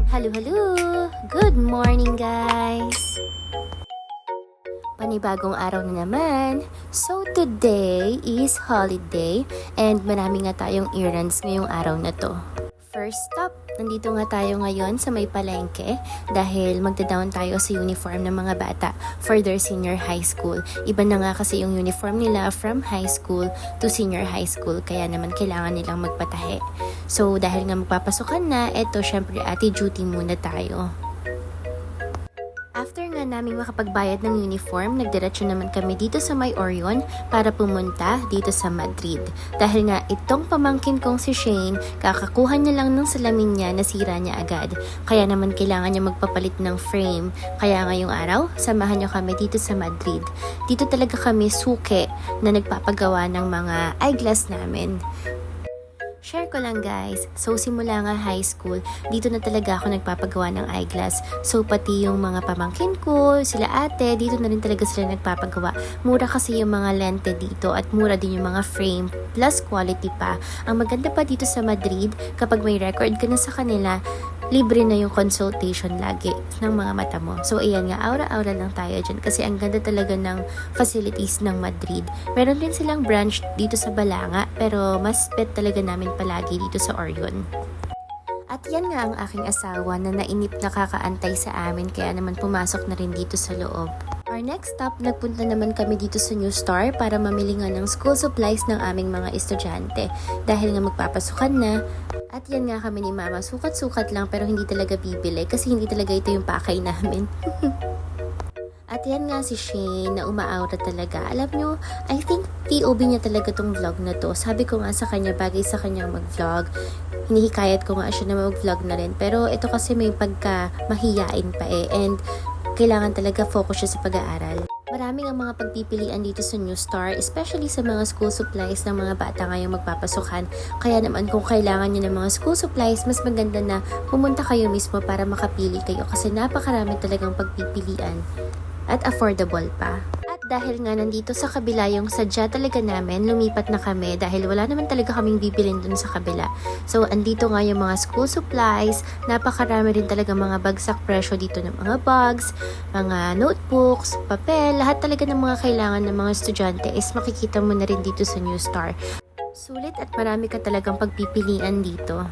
Hello, hello! Good morning, guys! Panibagong araw na naman. So, today is holiday and marami nga tayong errands ngayong araw na to. First stop, nandito nga tayo ngayon sa may palengke dahil magda-down tayo sa uniform ng mga bata for their senior high school. Iba na nga kasi yung uniform nila from high school to senior high school kaya naman kailangan nilang magpatahe. So dahil nga magpapasukan na, eto syempre ate duty muna tayo. After nga naming makapagbayad ng uniform, nagdiretso naman kami dito sa may Orion para pumunta dito sa Madrid. Dahil nga itong pamangkin kong si Shane, kakakuha niya lang ng salamin niya, nasira niya agad. Kaya naman kailangan niya magpapalit ng frame. Kaya ngayong araw, samahan niyo kami dito sa Madrid. Dito talaga kami suke na nagpapagawa ng mga eyeglass namin. Share ko lang guys, so simula nga high school, dito na talaga ako nagpapagawa ng eyeglass. So pati yung mga pamangkin ko, sila ate, dito na rin talaga sila nagpapagawa. Mura kasi yung mga lente dito at mura din yung mga frame, plus quality pa. Ang maganda pa dito sa Madrid, kapag may record ka na sa kanila, libre na yung consultation lagi ng mga mata mo. So ayan nga, aura-aura lang tayo dyan kasi ang ganda talaga ng facilities ng Madrid. Meron din silang branch dito sa Balanga pero mas bet talaga namin palagi dito sa Orion. At yan nga ang aking asawa na nainip nakakaantay sa amin kaya naman pumasok na rin dito sa loob. Our next stop, nagpunta naman kami dito sa New Star para mamili nga ng school supplies ng aming mga estudyante. Dahil nga magpapasukan na, at yan nga kami ni Mama, sukat-sukat lang pero hindi talaga bibili kasi hindi talaga ito yung pakay namin. At yan nga si Shane na umaaura talaga. Alam nyo, I think POV niya talaga tong vlog na to. Sabi ko nga sa kanya, bagay sa kanya mag-vlog. Hinihikayat ko nga siya na mag-vlog na rin. Pero ito kasi may pagka mahiyain pa eh. And kailangan talaga focus siya sa pag-aaral. Maraming ang mga pagpipilian dito sa New Star, especially sa mga school supplies ng mga bata ngayong magpapasukan. Kaya naman kung kailangan niyo ng mga school supplies, mas maganda na pumunta kayo mismo para makapili kayo kasi napakarami talagang pagpipilian at affordable pa. At dahil nga nandito sa kabila yung sadya talaga namin, lumipat na kami dahil wala naman talaga kaming bibilin dun sa kabila. So andito nga yung mga school supplies, napakarami rin talaga mga bagsak presyo dito ng mga bags, mga notebooks, papel, lahat talaga ng mga kailangan ng mga estudyante is makikita mo na rin dito sa New Star. Sulit at marami ka talagang pagpipilian dito.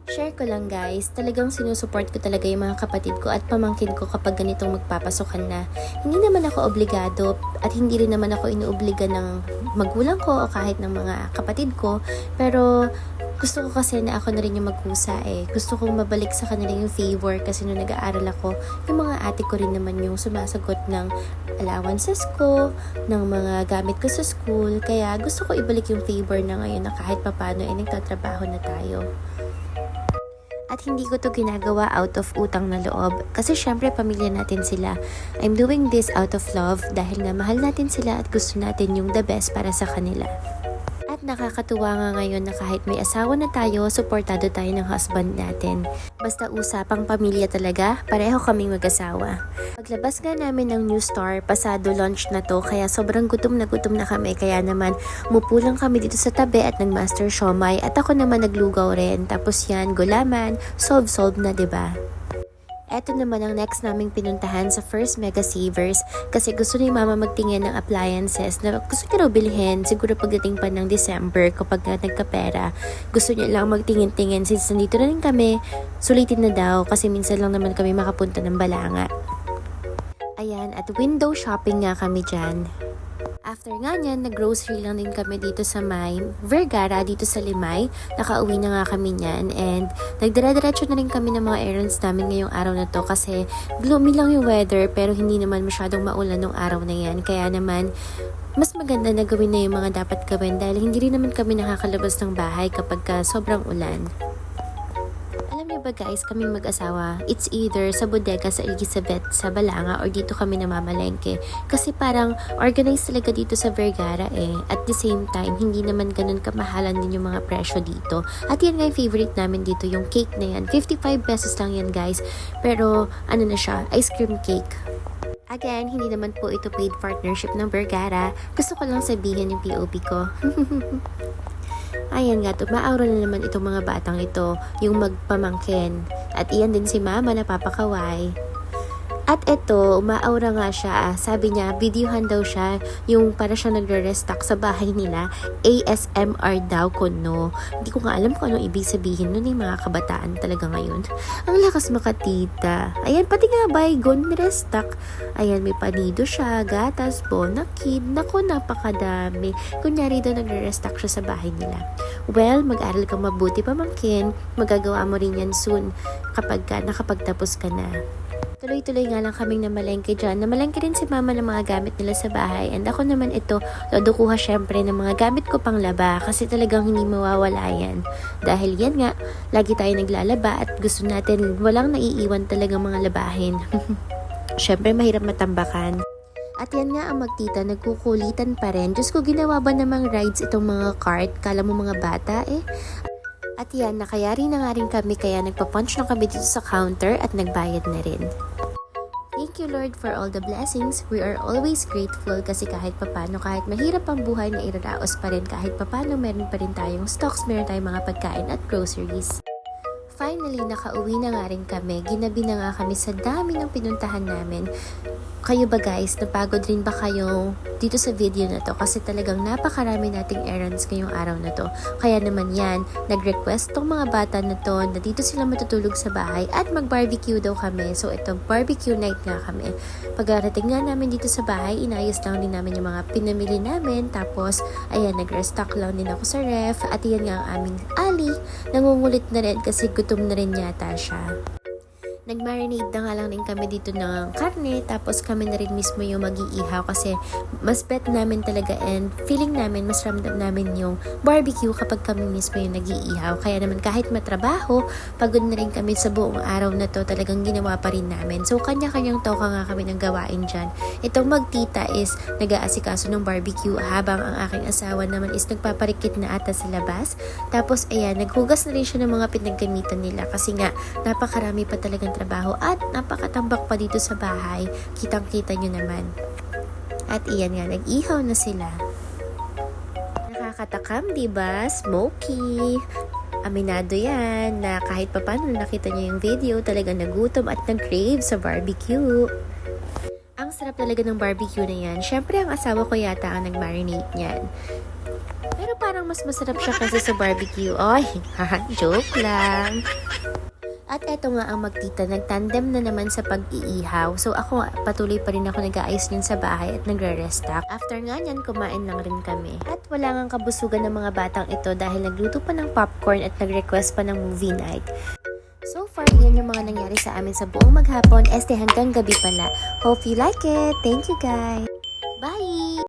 Share ko lang guys, talagang sinusuport ko talaga yung mga kapatid ko at pamangkin ko kapag ganitong magpapasukan na. Hindi naman ako obligado at hindi rin naman ako inuobliga ng magulang ko o kahit ng mga kapatid ko. Pero gusto ko kasi na ako na rin yung magkusa eh. Gusto kong mabalik sa kanila yung favor kasi nung nag-aaral ako, yung mga ate ko rin naman yung sumasagot ng allowances ko, ng mga gamit ko sa school. Kaya gusto ko ibalik yung favor na ngayon na kahit papano eh nagtatrabaho na tayo. At hindi ko to ginagawa out of utang na loob. Kasi syempre pamilya natin sila. I'm doing this out of love dahil nga mahal natin sila at gusto natin yung the best para sa kanila. At nakakatuwa nga ngayon na kahit may asawa na tayo, suportado tayo ng husband natin. Basta usapang pamilya talaga, pareho kaming mag-asawa. Paglabas nga namin ng New Star, pasado lunch na to, kaya sobrang gutom na kami. Kaya naman, mupo lang kami dito sa tabi at nag-master siomay at ako naman naglugaw rin. Tapos yan, gulaman, solve na 'di ba? Eto naman ang next naming pinuntahan sa First Mega Savers kasi gusto ni Mama magtingin ng appliances na gusto niya raw bilhin siguro pagdating pa ng December kapag nagkapera. Gusto niya lang magtingin-tingin since nandito na rin kami, sulitin na daw kasi minsan lang naman kami makapunta ng Balanga. Ayan, at window shopping nga kami dyan. After nga niyan, nag-grocery lang din kami dito sa may Vergara, dito sa Limay. Nakauwi na nga kami niyan and nagdira-diretso na rin kami ng mga errands namin ngayong araw na to kasi gloomy lang yung weather pero hindi naman masyadong maulan ng araw na yan. Kaya naman, mas maganda na gawin na yung mga dapat gawin dahil hindi rin naman kami nakakalabas ng bahay kapag sobrang ulan. Alam niyo ba guys, kaming mag-asawa, it's either sa bodega sa Elizabeth sa Balanga or dito kami namamalengke. Kasi parang organized talaga dito sa Vergara eh. At the same time, hindi naman ganun kamahalan din yung mga presyo dito. At yan nga yung favorite namin dito, yung cake na yan. 55 pesos lang yan guys. Pero ano na siya, ice cream cake. Again, hindi naman po ito paid partnership ng Vergara. Gusto ko lang sabihin yung POP ko. Ayan nga to, maaura na naman itong mga batang ito, yung magpamangkin. At iyan din si mama na papakaway. At eto, umaaura nga siya. Sabi niya, videohan daw siya yung para siya nagre-restock sa bahay nila. ASMR daw kuno. Hindi ko nga alam kung anong ibig sabihin nun yung mga kabataan talaga ngayon. Ang lakas makatita. Ayan, pati nga baygon, restock. Ayan, may panido siya, gatas, bonakid. Naku, napakadami. Kunyari daw nagre-restock siya sa bahay nila. Well, mag-aral kang mabuti pamangkin. Magagawa mo rin yan soon kapag nakapagtapos ka na. Tuloy-tuloy nga lang kaming namalengke dyan. Namalengke rin si mama ng mga gamit nila sa bahay. And ako naman ito, dudukuha syempre ng mga gamit ko pang laba kasi talagang hindi mawawala yan. Dahil yan nga, lagi tayo naglalaba at gusto natin walang naiiwan talagang mga labahin. Syempre mahirap matambakan. At yan nga ang magtita, nagkukulitan pa rin. Diyos ko, ginawa ba namang rides itong mga cart? Kala mo mga bata eh. At yan, nakayari na nga rin kami kaya nagpa-punch na kami dito sa counter at nagbayad na rin. Thank you Lord for all the blessings. We are always grateful kasi kahit papano, kahit mahirap ang buhay na iraraos pa rin, kahit papano meron pa rin tayong stocks, meron tayong mga pagkain at groceries. Finally, nakauwi na nga rin kami. Ginabi na nga kami sa dami ng pinuntahan namin. Kayo ba guys, napagod rin ba kayo dito sa video na to? Kasi talagang napakarami nating errands ngayong araw na to. Kaya naman yan, nag-request tong mga bata na to na dito sila matutulog sa bahay at mag-barbecue daw kami. So ito, barbecue night nga kami. Pagkarating nga namin dito sa bahay, inayos lang din namin yung mga pinamili namin. Tapos, ayan, nag-restock lang din ako sa ref. At yan nga ang aming Ali. Nangungulit na rin kasi gutom na rin yata siya. Nag-marinate na nga lang din kami dito ng karne, tapos kami na rin mismo yung mag-iihaw kasi mas bet namin talaga and feeling namin, mas ramdam namin yung barbecue kapag kami mismo yung nag-iihaw. Kaya naman kahit matrabaho, pagod na rin kami sa buong araw na to, talagang ginawa pa rin namin. So kanya-kanyang toka nga kami ng gawain dyan. Itong magtita is nag-aasikaso ng barbecue habang ang aking asawa naman is nagpaparikit na ata sa labas. Tapos ayan, naghugas na rin siya ng mga pinaggamitan nila kasi nga napakarami pa talagang trabaho at napakatambak pa dito sa bahay. Kitang-kita nyo naman. At iyan nga, nag-ihaw na sila. Nakakatakam, diba? Smoky. Aminado yan na kahit papano nakita nyo yung video, talagang nagutom at nag-crave sa barbecue. Ang sarap talaga ng barbecue na yan. Syempre, ang asawa ko yata ang nag-marinate niyan. Pero parang mas masarap siya kasi sa barbecue. Ay, joke lang. At eto nga ang magtita, nagtandem na naman sa pag-iihaw. So ako, patuloy pa rin ako nag-aayos din sa bahay at nagre-restock. After nga nyan, kumain lang rin kami. At wala ngang kabusugan ng mga batang ito dahil nagluto pa ng popcorn at nag-request pa ng movie night. So far, yan yung mga nangyari sa amin sa buong maghapon. Hanggang gabi pala. Hope you like it. Thank you guys. Bye!